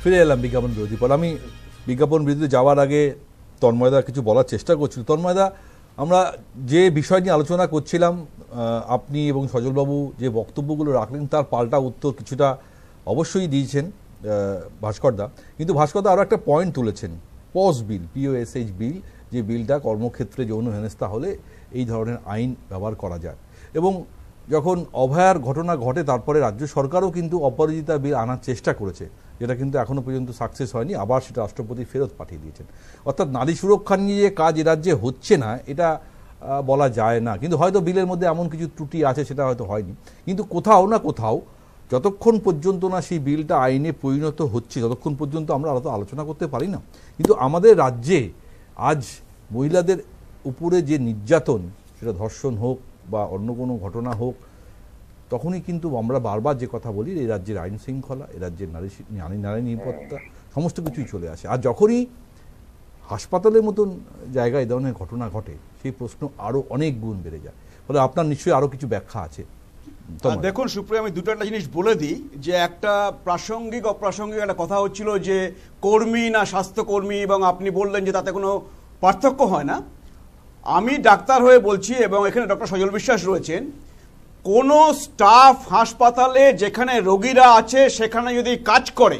ফিরে এলাম বিজ্ঞাপন বিরোধী পর। আমি বিজ্ঞাপন বিরোধী যাওয়ার আগে তন্ময়দা কিছু বলার চেষ্টা করছিল। তন্ময়দা, আমরা যে বিষয় নিয়ে আলোচনা করছিলাম, আপনি এবং সজলবাবু যে বক্তব্যগুলো রাখলেন তার পাল্টা উত্তর কিছুটা অবশ্যই দিয়েছেন ভাস্করদা, কিন্তু ভাস্করদা আরও একটা পয়েন্ট তুলেছেন, পস বিল, POSH বিল, যে বিলটা কর্মক্ষেত্রে যৌন হেনস্থা হলে এই ধরনের আইন ব্যবহার করা যায়। এবং যখন অভয়ার ঘটনা ঘটে তারপরে রাজ্য সরকারও কিন্তু অপরাজিতা বিল আনার চেষ্টা করেছে, যেটা কিন্তু এখনও পর্যন্ত সাকসেস হয়নি, আবার সেটা রাষ্ট্রপতি ফেরত পাঠিয়ে দিয়েছেন। অর্থাৎ নারী সুরক্ষা নিয়ে যে কাজ এ রাজ্যে হচ্ছে না এটা বলা যায় না, কিন্তু হয়তো বিলের মধ্যে এমন কিছু ত্রুটি আছে সেটা হয়তো হয়নি, কিন্তু কোথাও না কোথাও যতক্ষণ পর্যন্ত না সেই বিলটা আইনে পরিণত হচ্ছে ততক্ষণ পর্যন্ত আমরা আলোচনা করতে পারি না। কিন্তু আমাদের রাজ্যে আজ মহিলাদের উপরে যে নির্যাতন, সেটা ধর্ষণ হোক বা অন্য কোনো ঘটনা হোক, তখনই কিন্তু আমরা বারবার যে কথা বলি, এই রাজ্যের আইন শৃঙ্খলা, এই রাজ্যের নারী নিরাপত্তা সমস্ত কিছুই চলে আসে। আর যখনই হাসপাতালের মতন জায়গায় এই ধরনের ঘটনা ঘটে, সেই প্রশ্ন আরও অনেক গুণ বেড়ে যায়। ফলে আপনার নিশ্চয়ই আরও কিছু ব্যাখ্যা আছে। দেখুন সুপ্রিয়, আমি দুটো একটা জিনিস বলে দিই, যে একটা প্রাসঙ্গিক অপ্রাসঙ্গিক একটা কথা হচ্ছিল যে কর্মী না স্বাস্থ্যকর্মী, এবং আপনি বললেন যে তাতে কোনো পার্থক্য হয় না। আমি ডাক্তার হয়ে বলছি, এবং এখানে ডক্টর সজল বিশ্বাস রয়েছেন, কোনো স্টাফ হাসপাতালে যেখানে রোগীরা আছে সেখানে যদি কাজ করে,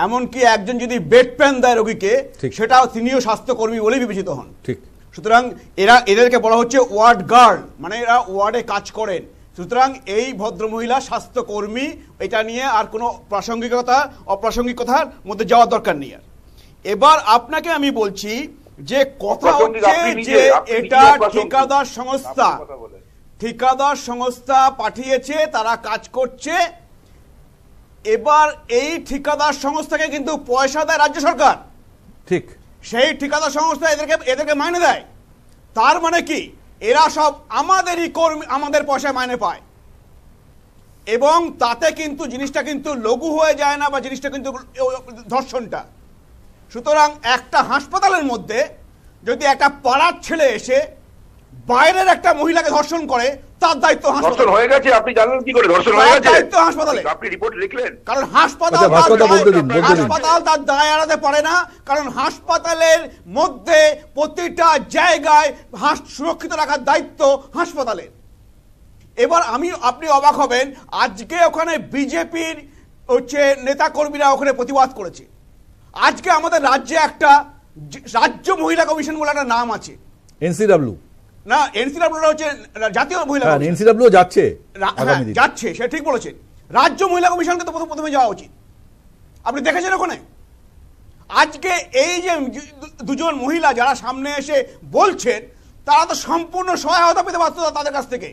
এমনকি একজন যদি বেড প্যান দেয় রোগীকে, সেটা তিনিও স্বাস্থ্যকর্মী বলেই বিবেচিত হন। ঠিক, সুতরাং এদেরকে বলা হচ্ছে ওয়ার্ড গার্ড, মানে এরা ওয়ার্ডে কাজ করেন। সুতরাং এই ভদ্রমহিলা স্বাস্থ্যকর্মী, এটা নিয়ে আর কোনো অপ্রাসঙ্গিকতার মধ্যে যাওয়ার দরকার নেই। আর এবার আপনাকে আমি বলছি যে কথা হচ্ছে যে এটা ঠিকাদার সংস্থা পাঠিয়েছে, তারা কাজ করছে। এবার এই ঠিকাদার সংস্থাকে কিন্তু পয়সা দেয় রাজ্য সরকার, ঠিক, সেই ঠিকাদার সংস্থা এদেরকে মাইনে দেয়। তার মানে কি, এরা সব আমাদেরই কর্মী, আমাদের পয়সায় মাইনে পায়, এবং তাতে কিন্তু জিনিসটা কিন্তু লঘু হয়ে যায় না, বা জিনিসটা কিন্তু ধর্ষণটা। সুতরাং একটা হাসপাতালের মধ্যে যদি একটা পাড়ার ছেলে এসে বাইরের একটা মহিলাকে ধর্ষণ করে, তার দায়িত্ব হাসপাতাল হয়ে গেছে। আপনি জানেন কি করে ধর্ষণ হয়ে গেছে? দায়িত্ব হাসপাতালে, আপনি রিপোর্ট লিখলেন। কারণ হাসপাতাল তার দায় এড়াতে পারে না, কারণ হাসপাতালের মধ্যে প্রতিটা জায়গায় সুরক্ষিত রাখার দায়িত্ব হাসপাতালের। এবার আপনি অবাক হবেন, আজকে ওখানে বিজেপির নেতা কর্মীরা ওখানে প্রতিবাদ করেছে। আজকে আমাদের রাজ্যে একটা রাজ্য মহিলা কমিশন বলে একটা নাম আছে, NCW না, NCW হচ্ছে জাতীয় মহিলা কমিশন। NCW যাচ্ছে, সে ঠিক বলেছেন। রাজ্য মহিলা কমিশনকে তো প্রথমে যাওয়া উচিত। আপনি দেখেছেন ওখানে আজকে এই যে দুজন মহিলা যারা সামনে এসে বলছেন, তারা তো সম্পূর্ণ সহায়তা পেতে পারত তাদের কাছ থেকে।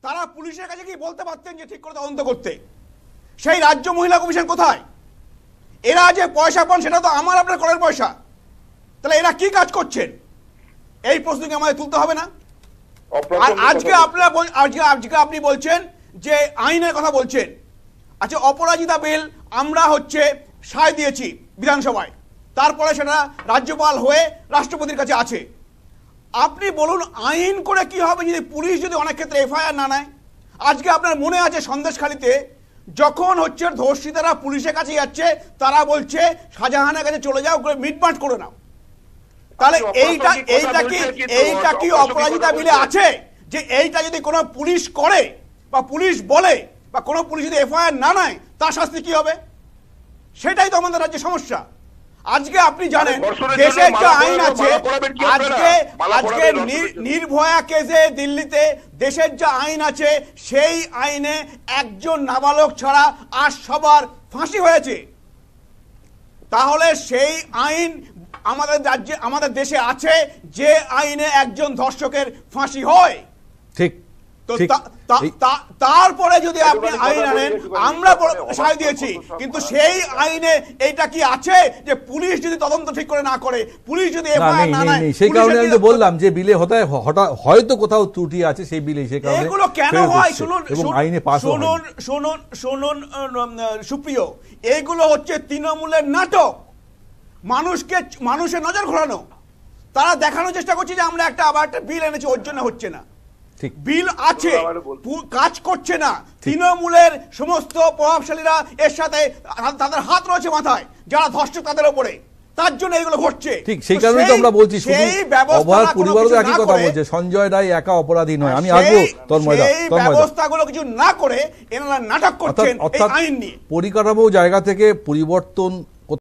তারা পুলিশের কাছে কি বলতে পারতেন যে ঠিক করে তদন্ত করতে? সেই রাজ্য মহিলা কমিশন কোথায়? এরা যে পয়সা পান সেটা তো আমার আপনার করের পয়সা, তাহলে এরা কি কাজ করছেন? এই প্রশ্নকে আমাদের তুলতে হবে না? আর আজকে আপনি বলছেন যে আইনের কথা বলছেন। আচ্ছা, অপরাজিতা বিল আমরা সায় দিয়েছি বিধানসভায়, তারপরে সেটা রাজ্যপাল হয়ে রাষ্ট্রপতির কাছে আছে। আপনি বলুন আইন করে কি হবে যদি পুলিশ যদি অনেক ক্ষেত্রে FIR না নেয়? আজকে আপনার মনে আছে সন্দেশখালীতে যখন ধর্ষিতারা পুলিশের কাছে যাচ্ছে, তারা বলছে শাহজাহানের কাছে চলে যাও, মিটমাট করে নাও। তাহলে এইটা কি অপরাজিতা বিলে আছে যে এইটা যদি কোনো পুলিশ করে বা পুলিশ বলে বা কোনো পুলিশ যদি FIR না নেয়, তার শাস্তি কি হবে? সেটাই তো আমাদের রাজ্যের সমস্যা। আজকে আপনি জানেন দেশের যে আইন আছে, আজকে নির্ভয়া কেসে দিল্লিতে দেশের যে আইন আছে, সেই আইনে একজন নাবালক ছাড়া আর সবার ফাঁসি হয়েছে। তাহলে সেই আইন আমাদের রাজ্যে, আমাদের দেশে আছে যে আইনে একজন ধর্ষকের ফাঁসি হয়, ঠিক। তো তারপরে যদি আপনি আইন আনেন, আমরা সায় দিয়েছি, কিন্তু সেই আইনে এইটা কি আছে যে পুলিশ যদি তদন্ত ঠিক করে না করে, পুলিশ যদি FIR না নেয়? সেই কারণে আমি তো বললাম যে বিলে হয়তো কোথাও ত্রুটি আছে, সেই বিলে সেই কারণে এগুলো কেন হয়? শুনুন সুপ্রিয়, এগুলো তৃণমূলের নাটক, মানুষের নজর ঘোরানো। তারা দেখানোর চেষ্টা করছে যে আমরা আবার একটা বিল এনেছি, ওর জন্য হচ্ছে না। ঠিক। বিল আছে, কাজ করছে না, তৃণমূলের সমস্ত প্রভাবশালীরা এর সাথে তাদের হাত রয়েছে মাথায়, যারা ধর্ষক তাদের উপরে, তার জন্য এগুলো ঘটছে। ঠিক, সেই কারণেই তো আমরা বলছি অভয়ার পরিবারও একই কথা বলছে, সঞ্জয় রায় একা অপরাধী নয়। আমি আসবো তন্ময়দা, ব্যবস্থাগুলো কিছু না করে এনারা নাটক করছেন এই আইন নিয়ে। পরিকাঠামো জায়গা থেকে পরিবর্তন